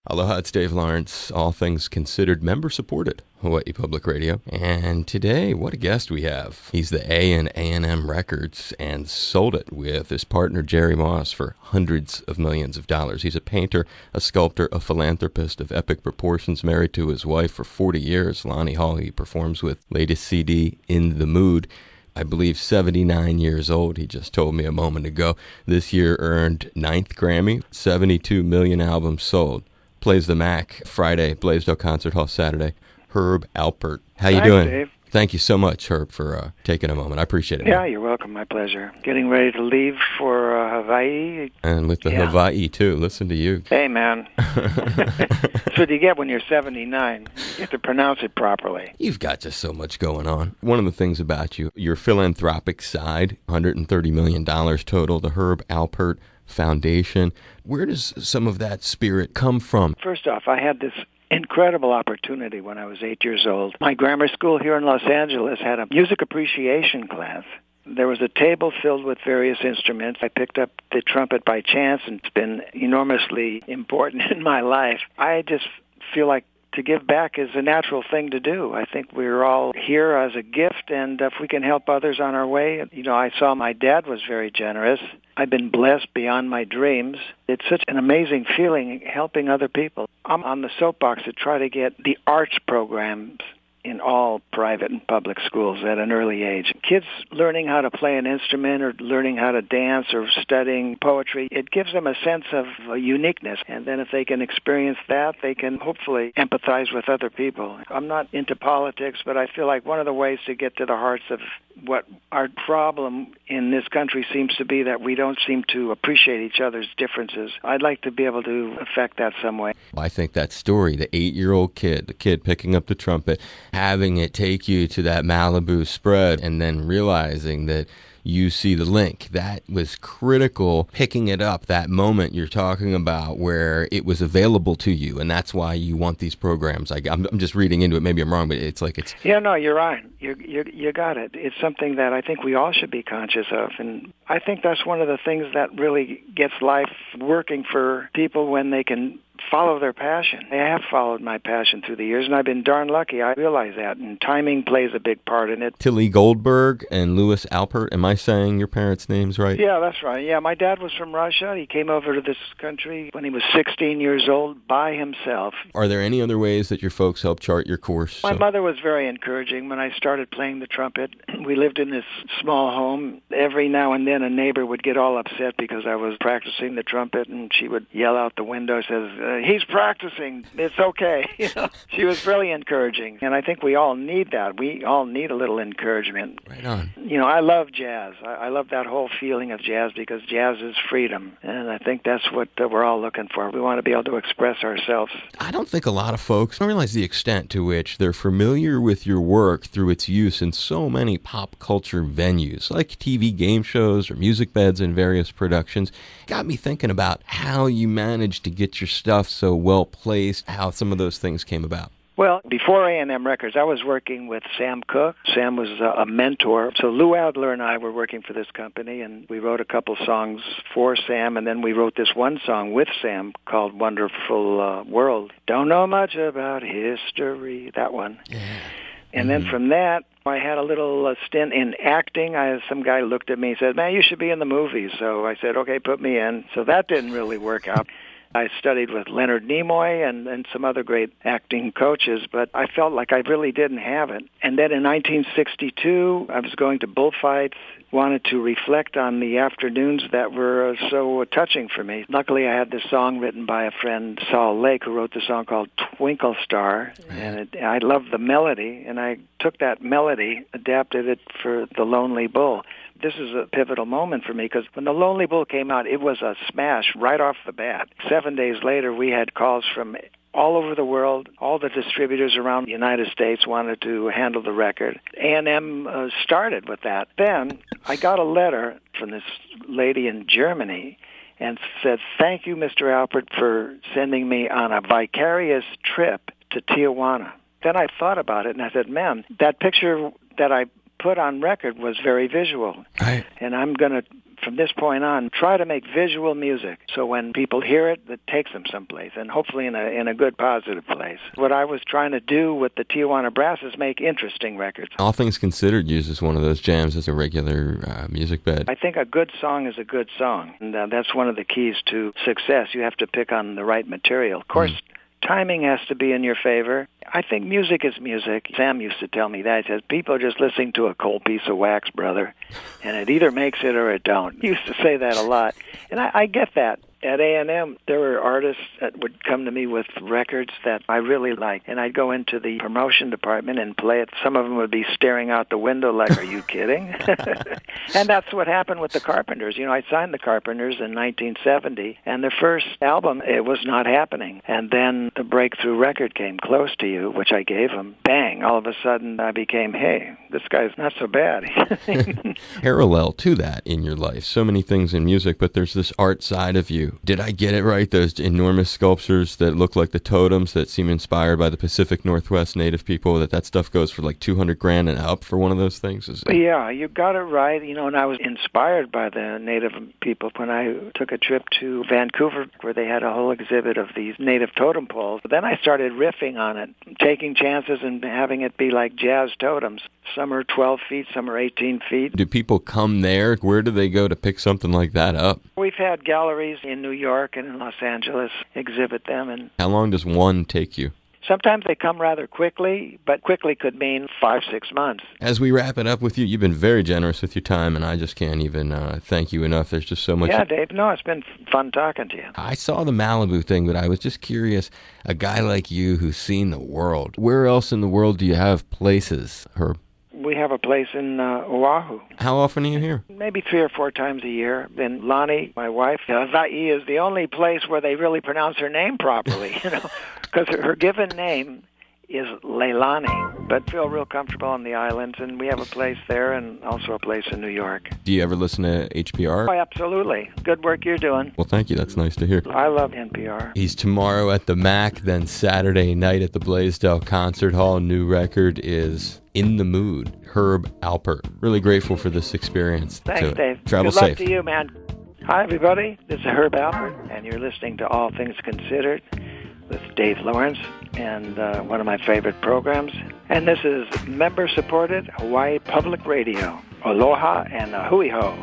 Aloha, it's Dave Lawrence, all things considered, member-supported Hawaii Public Radio. And today, what a guest we have. He's the A in A&M Records and sold it with his partner Jerry Moss for hundreds of millions of dollars. He's a painter, a sculptor, a philanthropist of epic proportions, married to his wife for 40 years, Lonnie Hall. He performs with latest CD, In the Mood. I believe 79 years old, he just told me a moment ago. This year earned 9th Grammy, 72 million albums sold. Plays the Mac Friday, Blaisdell Concert Hall Saturday. Herb Alpert. How you doing? Dave. Thank you so much, Herb, for taking a moment. I appreciate it. Yeah, you're welcome. My pleasure. Getting ready to leave for Hawaii. And with the Hawaii, too. Listen to you. Hey, man. That's what you get when you're 79. You get to pronounce it properly. You've got just so much going on. One of the things about you, your philanthropic side, $130 million total, the Herb Alpert Foundation. Where does some of that spirit come from? First off, I had this incredible opportunity when I was 8 years old. My grammar school here in Los Angeles had a music appreciation class. There was a table filled with various instruments. I picked up the trumpet by chance, and it's been enormously important in my life. I just feel like to give back is a natural thing to do. I think we're all here as a gift, and if we can help others on our way. I saw my dad was very generous. I've been blessed beyond my dreams. It's such an amazing feeling helping other people. I'm on the soapbox to try to get the arts programs in all private and public schools at an early age. Kids learning how to play an instrument or learning how to dance or studying poetry, it gives them a sense of uniqueness. And then if they can experience that, they can hopefully empathize with other people. I'm not into politics, but I feel like one of the ways to get to the hearts of what our problem in this country seems to be that we don't seem to appreciate each other's differences. I'd like to be able to affect that some way. I think that story, the 8-year-old kid, the kid picking up the trumpet, having it take you to that Malibu spread, and then realizing that you see the link. That was critical, picking it up, that moment you're talking about where it was available to you, and that's why you want these programs. I'm just reading into it. Maybe I'm wrong, but it's like it's... Yeah, no, you're right. You got it. It's something that I think we all should be conscious of, and I think that's one of the things that really gets life working for people when they can follow their passion. I have followed my passion through the years, and I've been darn lucky. I realize that, and timing plays a big part in it. Tilly Goldberg and Louis Alpert. Am I saying your parents' names right? Yeah, that's right. Yeah, my dad was from Russia. He came over to this country when he was 16 years old by himself. Are there any other ways that your folks help chart your course? My mother was very encouraging. When I started playing the trumpet, we lived in this small home. Every now and then a neighbor would get all upset because I was practicing the trumpet, and she would yell out the window, says, he's practicing. It's okay. She was really encouraging, and I think we all need that. We all need a little encouragement. Right on. I love jazz. I love that whole feeling of jazz because jazz is freedom, and I think that's what we're all looking for. We want to be able to express ourselves. I don't think a lot of folks don't realize the extent to which they're familiar with your work through its use in so many pop culture venues, like TV game shows or music beds in various productions. Got me thinking about how you managed to get your stuff so well placed, how some of those things came about. Well, before A&M Records, I was working with Sam Cooke. Sam was a mentor. So Lou Adler and I were working for this company, and we wrote a couple songs for Sam, and then we wrote this one song with Sam called Wonderful World. Don't know much about history, that one. Yeah. And then from that, I had a little stint in acting. Some guy looked at me and said, man, you should be in the movies. So I said, okay, put me in. So that didn't really work out. I studied with Leonard Nimoy and some other great acting coaches, but I felt like I really didn't have it. And then in 1962, I was going to bullfights, wanted to reflect on the afternoons that were so touching for me. Luckily, I had this song written by a friend, Saul Lake, who wrote the song called Twinkle Star, and I loved the melody, and I took that melody, adapted it for The Lonely Bull. This is a pivotal moment for me because when The Lonely Bull came out, it was a smash right off the bat. 7 days later, we had calls from all over the world. All the distributors around the United States wanted to handle the record. A&M started with that. Then I got a letter from this lady in Germany and said, thank you, Mr. Alpert, for sending me on a vicarious trip to Tijuana. Then I thought about it, and I said, man, that picture that I put on record was very visual. Right. And I'm going to from this point on, try to make visual music. So when people hear it, it takes them someplace, and hopefully in a good, positive place. What I was trying to do with the Tijuana Brass is make interesting records. All Things Considered uses one of those jams as a regular music bed. I think a good song is a good song, and that's one of the keys to success. You have to pick on the right material. Of course, timing has to be in your favor. I think music is music. Sam used to tell me that. He says, people are just listening to a cold piece of wax, brother, and it either makes it or it don't. He used to say that a lot, and I get that. At A&M, there were artists that would come to me with records that I really liked, and I'd go into the promotion department and play it. Some of them would be staring out the window like, are you kidding? And that's what happened with the Carpenters. You know, I signed the Carpenters in 1970, and their first album, it was not happening. And then the breakthrough record came, Close to You, which I gave them. Bang! All of a sudden, I became, hey, this guy's not so bad. Parallel to that in your life, so many things in music, but there's this art side of you. Did I get it right? Those enormous sculptures that look like the totems that seem inspired by the Pacific Northwest Native people, that stuff goes for like $200,000 and up for one of those things? Yeah, you got it right. You know, and I was inspired by the Native people when I took a trip to Vancouver where they had a whole exhibit of these native totem poles. Then I started riffing on it, taking chances and having it be like jazz totems. Some are 12 feet, some are 18 feet. Do people come there? Where do they go to pick something like that up? We've had galleries in New York and in Los Angeles exhibit them. And how long does one take you? Sometimes they come rather quickly, but quickly could mean 5-6 months. As we wrap it up with you, you've been very generous with your time, and I just can't even thank you enough. There's just so much. Yeah, Dave, no, it's been fun talking to you. I saw the Malibu thing, but I was just curious, a guy like you who's seen the world, where else in the world do you have places, Herb? We have a place in Oahu. How often are you here? Maybe 3 or 4 times a year. Then Lonnie, my wife, Hawaii is the only place where they really pronounce her name properly, you know, because her given name is Leilani, but feel real comfortable on the islands, and we have a place there and also a place in New York. Do you ever listen to HPR? Oh, absolutely. Good work you're doing. Well, thank you. That's nice to hear. I love NPR. He's tomorrow at the MAC, then Saturday night at the Blaisdell Concert Hall. New record is In the Mood, Herb Alpert. Really grateful for this experience. Thanks, Dave. Travel safe. Good luck safe. to you, man. Hi, everybody. This is Herb Alpert, and you're listening to All Things Considered with Dave Lawrence, and one of my favorite programs. And this is member-supported Hawaii Public Radio. Aloha and a hui ho.